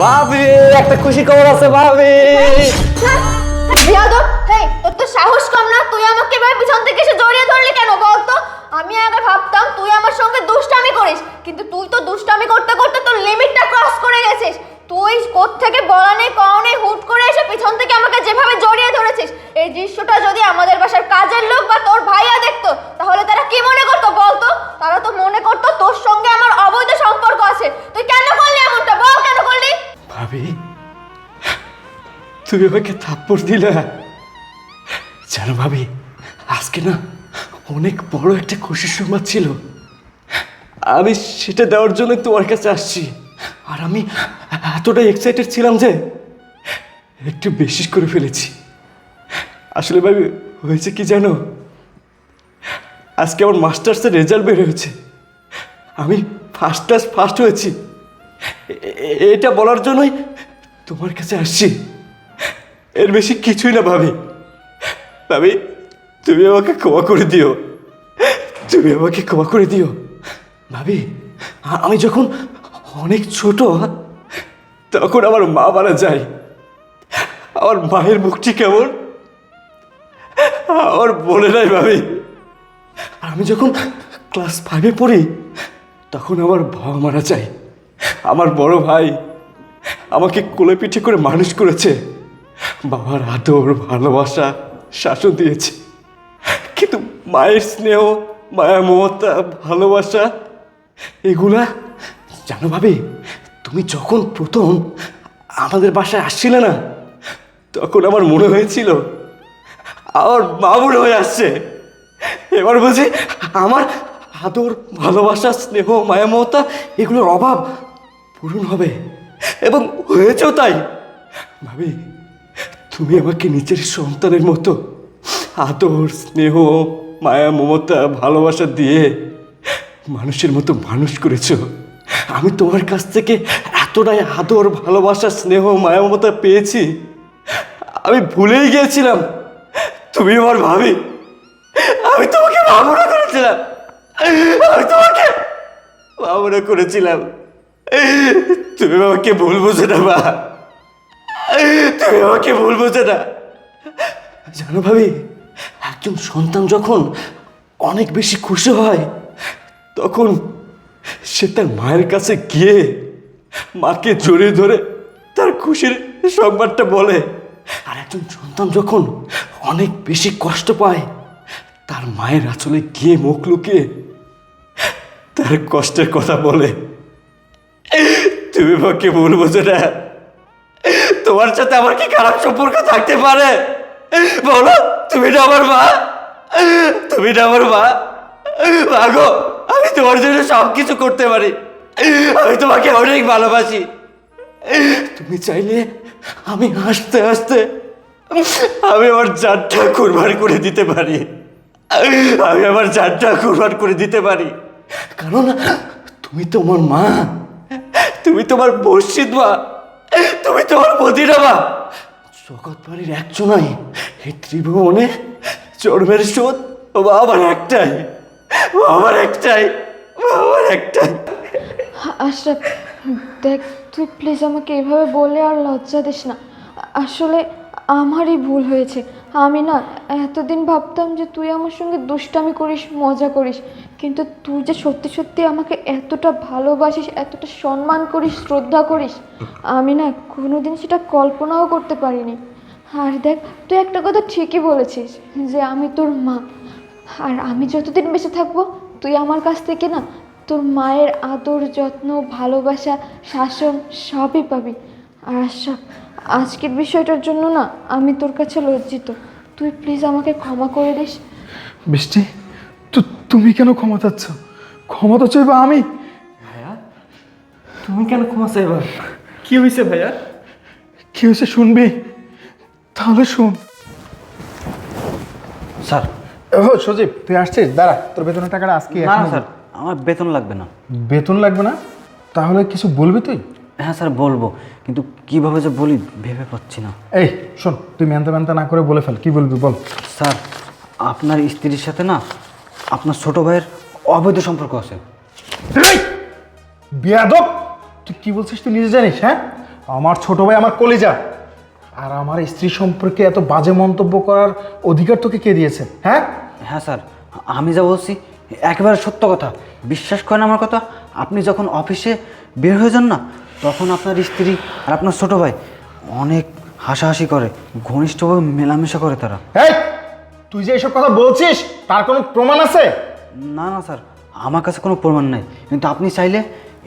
ভাবি একটা খুশি খবর আছে ভাবি। বিয়াদব, হেই তোর তো সাহস কম না? তুই আমাকে এভাবে পিছন থেকে এসে জড়িয়ে ধরলি কেন বলতো? আমি আগে ভাবতাম তুই আমার সঙ্গে দুষ্টামি করিস, কিন্তু তুই তো দুষ্টামি করতে করতে তোর লিমিটটা ক্রস করে গেছিস। তুই কোত্থেকে বলা নেই কওয়া নেই হুট করে এসে পিছন থেকে আমাকে যেভাবে জড়িয়ে ধরেছিস, এই দৃশ্যটা যদি আমাদের বাসার কাজের লোক বা তোর ভাইয়া দেখতো তাহলে তারা কি মনে করতো বলতো? তারা তো মনে করতো তোর সঙ্গে আমার অবৈধ সম্পর্ক আছে। তুই কেন করলি এমনটা? বল কেন করলি? ভাবি তুমি আমাকে থাপ্পড় দিলা। জানো ভাবি, আজকে না অনেক বড় একটা খুশির সংবাদ ছিল। আমি সেটা দেওয়ার জন্য তোমার কাছে আসছি। আর আমি এতটাই এক্সাইটেড ছিলাম যে একটু বেশি করে ফেলেছি। আসলে ভাবি হয়েছে কি জানো, আজকে আমার মাস্টার্সের রেজাল্ট বের হয়েছে। আমি ফার্স্ট ক্লাস ফার্স্ট হয়েছি। এটা বলার জন্যই তোমার কাছে আসছি। এর বেশি কিছুই না ভাবি। ভাবি তুমি আমাকে ক্ষমা করে দিও, তুমি আমাকে ক্ষমা করে দিও ভাবি। আমি যখন অনেক ছোট তখন আমার মা মারা যায়। আমার মায়ের মুখটি কেমন আমার বলে নাই ভাবি। আমি যখন ক্লাস 5-এ পড়ি তখন আমার বাবা মারা যায়। আমার বড় ভাই আমাকে কোলে পিঠে করে মানুষ করেছে, বাবার আদর ভালোবাসা শাসন দিয়েছে। কিন্তু মায়ের স্নেহ মায়া মমতা ভালোবাসা এগুলা জানো ভাবি, তুমি যখন প্রথম আমাদের বাসায় আসছিলে না তখন আমার মনে হয়েছিল আমার মা মনে হয়ে আসছে। এবার বুঝি আমার আদর ভালোবাসা স্নেহ মায়া মমতা এগুলোর অভাব পূরণ হবে, এবং হয়েছেও তাই। ভাবি তুমি আমাকে নিজের সন্তানের মতো আদর স্নেহ মায়া মমতা ভালোবাসা দিয়ে মানুষের মতো মানুষ করেছো। আমি তোমার কাছ থেকে এতটাই আদর ভালোবাসা স্নেহ মায়া মমতা পেয়েছি, আমি ভুলেই গিয়েছিলাম তুমি আমার ভাবি। আমি তোমাকে ভাবনা করেছিলাম, আমি তোমাকে ভাবনা করেছিলাম। তুমি আমাকে ভুল বুঝে না মা, তুমি আমাকে ভুল বুঝে না। জানো ভাবি, একজন সন্তান যখন অনেক বেশি খুশি হয় তখন সে তার মায়ের কাছে গিয়ে মাকে জড়িয়ে ধরে তার খুশির সংবাদটা বলে। আর একজন সন্তান যখন অনেক বেশি কষ্ট পায় তার মায়ের আঁচলে গিয়ে মুখ লুকিয়ে তার কষ্টের কথা বলে। তুমি মাকে ভুল বোঝো না। তোমার সাথে আমার কি খারাপ সম্পর্ক থাকতে পারে বলো? তুমি না আমার মা, তুমি না আমার মা। মাগো আমি তোমার জন্য সব কিছু করতে পারি, আমি তোমাকে অনেক ভালোবাসি। তুমি চাইলে আমি হাসতে হাসতে আমি আমার জানটা কুরবান করে দিতে পারি, আমি আমার জানটা কুরবান করে দিতে পারি। কারণ তুমি তোমার মা, তুমি তোমার মসজিদ মা, তুমি তোমার মদিনা মা। জগৎ বাড়ির একজনাই এই ত্রিভুবনে জন্মের শোধ আমার একটাই, আমার একটাই, আমার একটাই। আশরাফ দেখ, তুই প্লিজ আমাকে এভাবে বলে আর লজ্জা দিস না। আসলে আমারই ভুল হয়েছে। আমি না এতদিন ভাবতাম যে তুই আমার সঙ্গে দুষ্টামি করিস মজা করিস, কিন্তু তুই যে সত্যি সত্যি আমাকে এতটা ভালোবাসিস এতটা সম্মান করিস শ্রদ্ধা করিস আমি না কোনোদিন সেটা কল্পনাও করতে পারিনি। আর দেখ, তুই একটা কথা ঠিকই বলেছিস যে আমি তোর মা, আর আমি যতদিন বেঁচে থাকবো তুই আমার কাছ থেকে না তোর মায়ের আদর যত্ন ভালোবাসা শাসন সবই পাবি। আর আশরাফ, আজকের বিষয়টার জন্য না আমি তোর কাছে লজ্জিত। তুই প্লিজ আমাকে ক্ষমা করে দিস। বৃষ্টি, তুমি কেন ক্ষমা চাচ্ছ? ক্ষমা তো চাইবা আমি। ভাইয়া তুমি কেন ক্ষমা চাইবা? কি হয়েছে ভাইয়া? কি হয়েছে শুনবি? তাহলে শুন। স্যার। ও সজীব, তুই আসছিস? দাঁড়া, তোর বেতনের টাকাটা আজকে না স্যার, আমার বেতন লাগবে না। বেতন লাগবে না? তাহলে কিছু বলবি তুই? হ্যাঁ স্যার বলবো, কিন্তু কিভাবে যে বলি ভেবে পাচ্ছি না। এই শোন, তুই ম্যানতা ম্যানতা না করে বলে ফেল, কি বলবি বল। স্যার, আপনার স্ত্রীর সাথে না আপনার ছোট ভাইয়ের অবৈধ সম্পর্ক আছে। বেয়াদব, তুই কি বলছিস তুই নিজে জানিস? হ্যাঁ, আমার ছোট ভাই আমার কলিজা, আর আমার স্ত্রী সম্পর্কে এত বাজে মন্তব্য করার অধিকার তোকে কে দিয়েছে? হ্যাঁ, হ্যাঁ স্যার, আমি যা বলছি একেবারে সত্য কথা। বিশ্বাস করেন আমার কথা। আপনি যখন অফিসে বের হয়ে যান না, তখন আপনার স্ত্রী আর আপনার ছোট ভাই অনেক হাসাহাসি করে, ঘনিষ্ঠভাবে মেলামেশা করে তারা। এই তুই যে এইসব কথা বলছিস তার কোনো প্রমাণ আছে? না না স্যার, আমার কাছে কোনো প্রমাণ নাই, কিন্তু আপনি চাইলে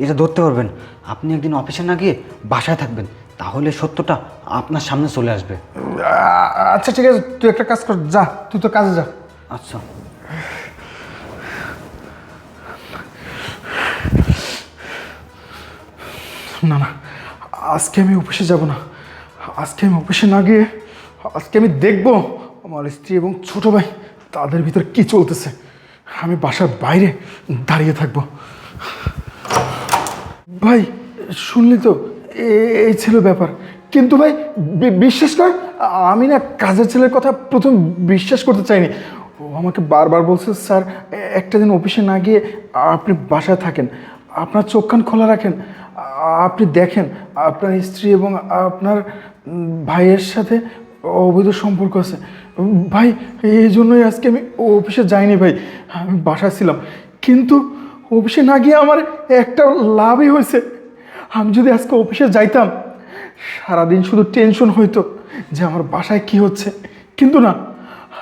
এটা ধরতে পারবেন। আপনি একদিন অফিসে না গিয়ে বাসায় থাকবেন, তাহলে সত্যটা আপনার সামনে চলে আসবে। আচ্ছা ঠিক আছে, তুই একটা কাজ কর, যা তুই তো কাজে যা। আচ্ছা। না না, আজকে আমি অফিসে যাব না। আজকে আমি অফিসে না গিয়ে আজকে আমি দেখব আমার স্ত্রী এবং ছোট ভাই তাদের ভিতর কি চলতেছে। আমি বাসার বাইরে দাঁড়িয়ে থাকব। ভাই শুনলি তো, এই ছিল ব্যাপার। কিন্তু ভাই বিশ্বাস কর, আমি না কাজের ছেলের কথা প্রথম বিশ্বাস করতে চাইনি। ও আমাকে বারবার বলছে, স্যার একটা দিন অফিসে না গিয়ে আপনি বাসায় থাকেন, আপনার চোখ কান খোলা রাখেন, আপনি দেখেন আপনার স্ত্রী এবং আপনার ভাইয়ের সাথে অবৈধ সম্পর্ক আছে। ভাই এই জন্যই আজকে আমি অফিসে যাইনি ভাই, আমি বাসায় ছিলাম। কিন্তু অফিসে না গিয়ে আমার একটা লাভই হয়েছে। আমি যদি আজকে অফিসে যাইতাম, সারাদিন শুধু টেনশন হইতো যে আমার বাসায় কি হচ্ছে। কিন্তু না,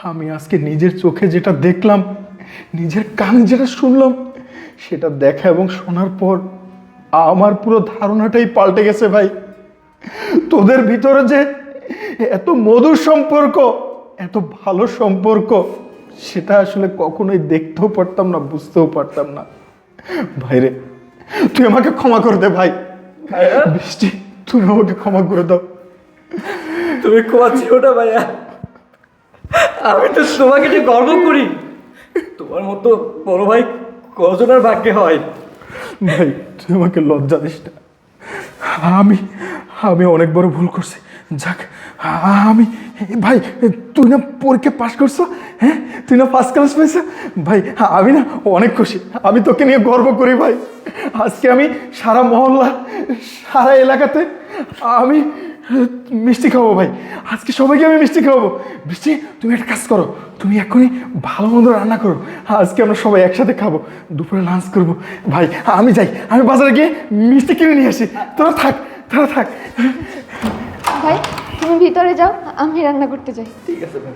আমি আজকে নিজের চোখে যেটা দেখলাম, নিজের কানে যেটা শুনলাম, সেটা দেখা এবং শোনার পর আমার পুরো ধারণাটাই পাল্টে গেছে ভাই। তোদের ভিতরে যে এত মধুর সম্পর্ক, এত ভালো সম্পর্ক, সেটা আসলে কখনোই দেখতেও পারতাম না, বুঝতেও পারতাম না। ভাইরে তুই আমাকে ক্ষমা করে দে ভাই। বৃষ্টি তুমি আমাকে ক্ষমা করে দাও। তুমি কোয়াচ্ছিও না ভাইয়া, আমি তো তোমাকে নিয়ে গর্ব করি। তোমার মতো বড় ভাই কজনের ভাগ্যে হয়। ভাই তুই আমাকে লজ্জা দিস না। আমি আমি অনেক বড় ভুল করছি। যাক, আমি ভাই, তুই না পরীক্ষা পাশ করছো, হ্যাঁ তুই না ফার্স্ট ক্লাস পেয়েছ ভাই, আমি না অনেক খুশি। আমি তোকে নিয়ে গর্ব করি ভাই। আজকে আমি সারা মহল্লা, সারা এলাকাতে আমি মিষ্টি খাওয়াবো ভাই। আজকে সবাইকে আমি মিষ্টি খাওয়াবো। বৃষ্টি তুমি একটা কাজ করো, তুমি এখনই ভালো মন্দ রান্না করো, আজকে আমরা সবাই একসাথে খাবো, দুপুরে লাঞ্চ করবো। ভাই আমি যাই, আমি বাজারে গিয়ে মিষ্টি কিনে নিয়ে আসি। তোরা থাক, তোরা থাক। ভাই তুমি ভিতরে যাও, আমি রান্না করতে যাই। ঠিক আছে ভাই।